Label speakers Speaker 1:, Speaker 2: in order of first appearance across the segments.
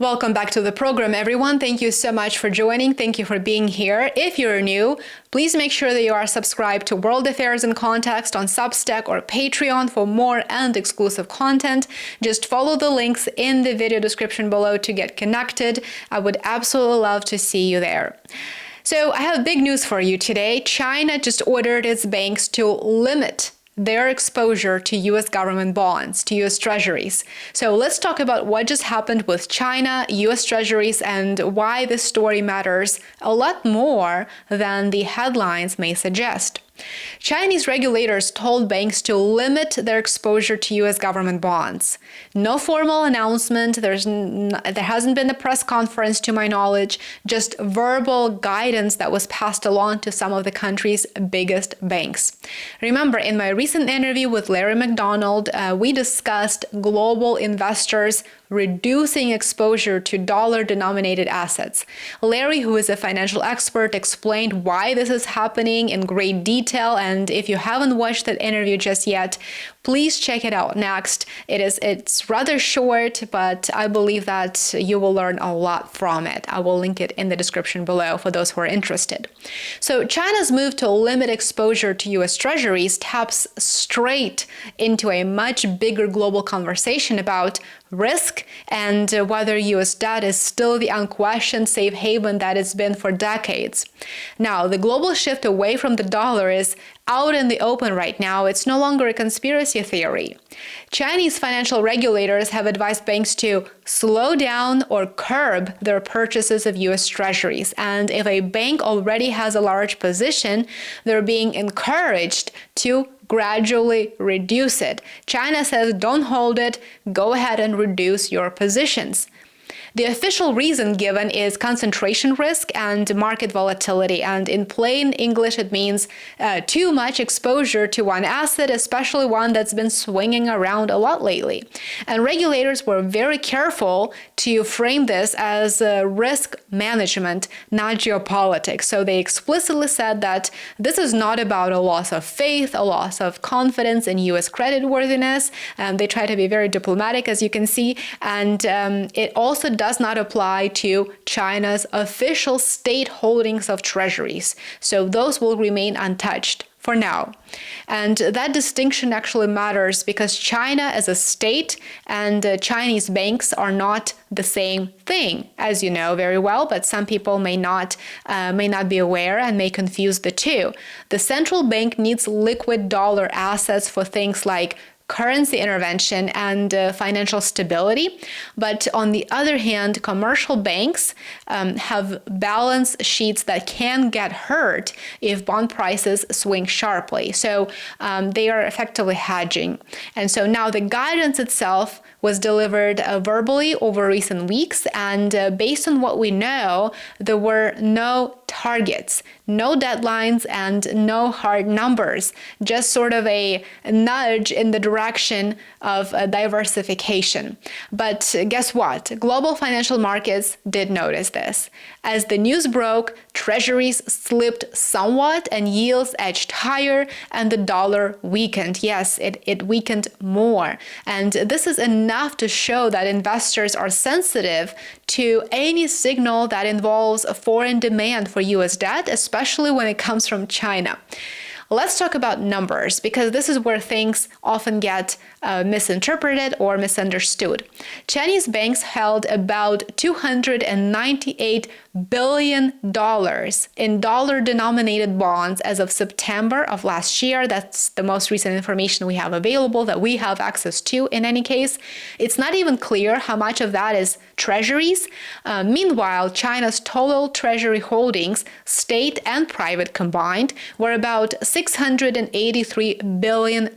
Speaker 1: Welcome back to the program, everyone. Thank you so much for joining. Thank you for being here. If you're new, please make sure that you are subscribed to World Affairs in Context on Substack or Patreon for more and exclusive content. Just follow the links in the video description below to get connected. I would absolutely love to see you there. So I have big news for you today. China just ordered its banks to limit their exposure to US government bonds, to US Treasuries. So let's talk about what just happened with China, US Treasuries, and why this story matters a lot more than the headlines may suggest. Chinese regulators told banks to limit their exposure to US government bonds. No formal announcement, there hasn't been a press conference to my knowledge, just verbal guidance that was passed along to some of the country's biggest banks. Remember, in my recent interview with Larry McDonald, we discussed global investors reducing exposure to dollar-denominated assets. Larry, who is a financial expert, explained why this is happening in great detail, and if you haven't watched that interview just yet, please check it out next. It's rather short, but I believe that you will learn a lot from it. I will link it in the description below for those who are interested. So China's move to limit exposure to US Treasuries taps straight into a much bigger global conversation about risk and whether US debt is still the unquestioned safe haven that it's been for decades. Now, the global shift away from the dollar is out in the open right now. It's no longer a conspiracy theory. Chinese financial regulators have advised banks to slow down or curb their purchases of US Treasuries. And if a bank already has a large position, they're being encouraged to gradually reduce it. China says, don't hold it, go ahead and reduce your positions. The official reason given is concentration risk and market volatility. And in plain English, it means too much exposure to one asset, especially one that's been swinging around a lot lately. And regulators were very careful to frame this as risk management, not geopolitics. So they explicitly said that this is not about a loss of faith, a loss of confidence in U.S. creditworthiness. They try to be very diplomatic, as you can see. And it also does not apply to China's official state holdings of treasuries. So those will remain untouched for now. And that distinction actually matters because China as a state and Chinese banks are not the same thing, as you know very well, but some people may not be aware and may confuse the two. The central bank needs liquid dollar assets for things like currency intervention and financial stability. But on the other hand, commercial banks have balance sheets that can get hurt if bond prices swing sharply. So they are effectively hedging. And so now the guidance itself was delivered verbally over recent weeks. And based on what we know, there were no targets, no deadlines, and no hard numbers, just sort of a nudge in the direction of diversification. But guess what? Global financial markets did notice this. As the news broke, treasuries slipped somewhat and yields edged higher and the dollar weakened. Yes, it weakened more. And this is enough to show that investors are sensitive to any signal that involves a foreign demand for US debt, especially when it comes from China. Let's talk about numbers, because this is where things often get misinterpreted or misunderstood. Chinese banks held about $298 billion in dollar-denominated bonds as of September of last year. That's the most recent information we have available, that we have access to in any case. It's not even clear how much of that is treasuries. Meanwhile, China's total treasury holdings, state and private combined, were about $683 billion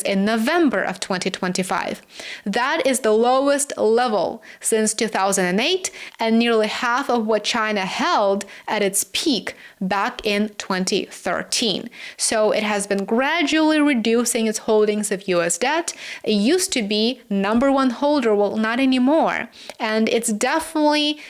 Speaker 1: in November of 2025. That is the lowest level since 2008 and nearly half of what China held at its peak back in 2013. So it has been gradually reducing its holdings of US debt. It used to be number one holder, well, not anymore. And it's definitely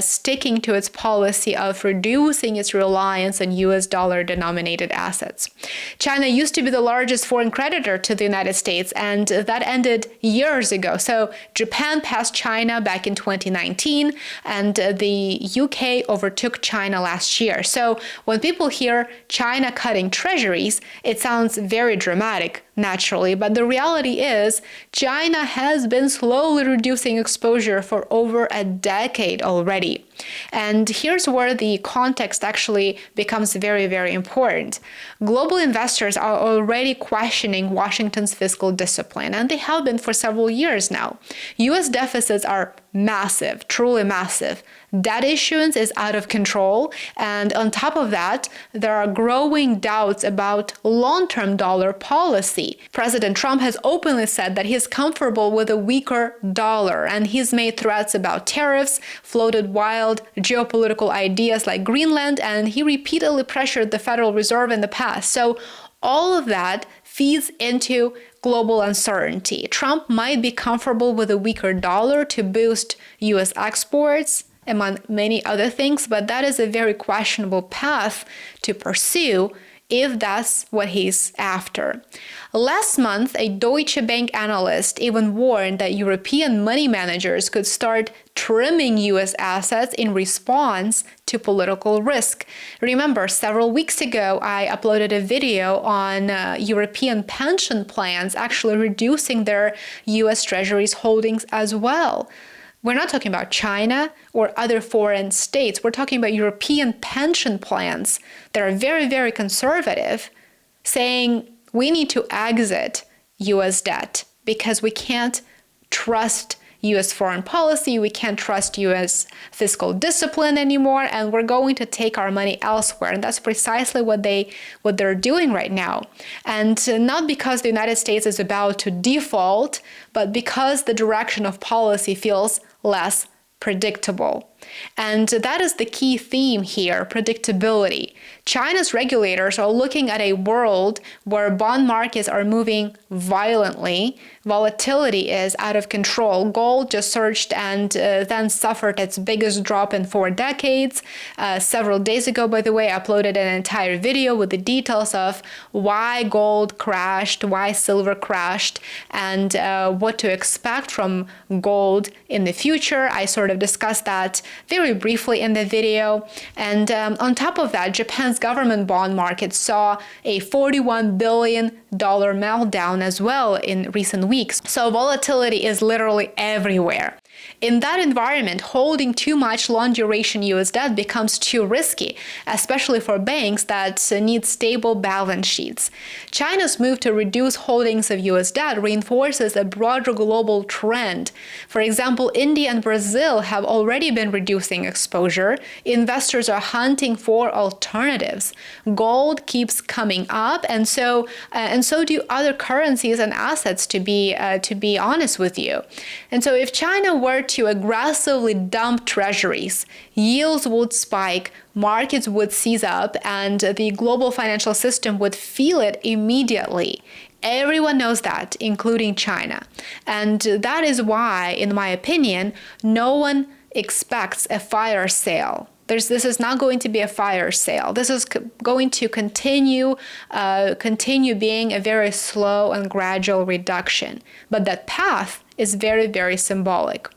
Speaker 1: sticking to its policy of reducing its reliance on US dollar denominated dollar-denominated assets. China used to be the largest foreign creditor to the United States, and that ended years ago. So Japan passed China back in 2019, and the UK overtook China last year. So when people hear China cutting treasuries, it sounds very dramatic, naturally, but the reality is China has been slowly reducing exposure for over a decade already. And here's where the context actually becomes very, very important. Global investors are already questioning Washington's fiscal discipline, and they have been for several years now. U.S. deficits are massive, truly massive. Debt issuance is out of control, and on top of that, there are growing doubts about long-term dollar policy. President Trump has openly said that he's comfortable with a weaker dollar, and he's made threats about tariffs, floated wild geopolitical ideas like Greenland, and he repeatedly pressured the Federal Reserve in the past. So all of that feeds into global uncertainty. Trump might be comfortable with a weaker dollar to boost U.S. exports, among many other things, but that is a very questionable path to pursue if that's what he's after. Last month, a Deutsche Bank analyst even warned that European money managers could start trimming U.S. assets in response to political risk. Remember, several weeks ago, I uploaded a video on European pension plans actually reducing their U.S. Treasuries holdings as well. We're not talking about China or other foreign states. We're talking about European pension plans that are very, very conservative, saying we need to exit U.S. debt because we can't trust U.S. foreign policy, we can't trust U.S. fiscal discipline anymore, and we're going to take our money elsewhere. And that's precisely what they're doing right now. And not because the United States is about to default, but because the direction of policy feels less predictable. And that is the key theme here, predictability. China's regulators are looking at a world where bond markets are moving violently, volatility is out of control. Gold just surged and then suffered its biggest drop in 4 decades. Several days ago, by the way, I uploaded an entire video with the details of why gold crashed, why silver crashed, and what to expect from gold in the future. I sort of discussed that very briefly in the video. And on top of that, Japan's government bond market saw a $41 billion meltdown as well in recent weeks. So volatility is literally everywhere. In that environment, holding too much long-duration U.S. debt becomes too risky, especially for banks that need stable balance sheets. China's move to reduce holdings of U.S. debt reinforces a broader global trend. For example, India and Brazil have already been reducing exposure. Investors are hunting for alternatives. Gold keeps coming up, and so do other currencies and assets, to be honest with you. And so if China were to aggressively dump treasuries, yields would spike, markets would seize up, and the global financial system would feel it immediately. Everyone knows that, including China. And that is why, in my opinion, no one expects a fire sale. This is not going to be a fire sale. This is going to continue being a very slow and gradual reduction. But that path is very, very symbolic.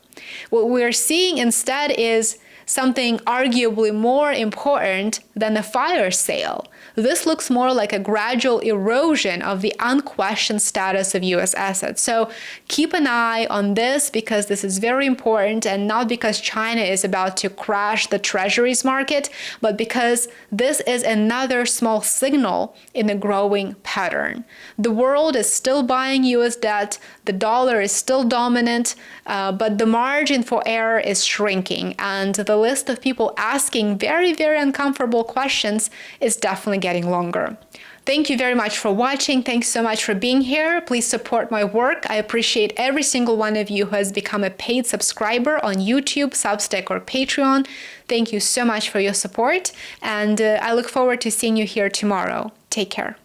Speaker 1: What we're seeing instead is something arguably more important than a fire sale. This looks more like a gradual erosion of the unquestioned status of U.S. assets. So keep an eye on this, because this is very important, and not because China is about to crash the treasuries market, but because this is another small signal in a growing pattern. The world is still buying U.S. debt, the dollar is still dominant, but the margin for error is shrinking, and the list of people asking very, very uncomfortable questions is definitely getting longer. Thank you very much for watching. Thanks so much for being here. Please support my work. I appreciate every single one of you who has become a paid subscriber on YouTube, Substack, or Patreon. Thank you so much for your support, and I look forward to seeing you here tomorrow. Take care.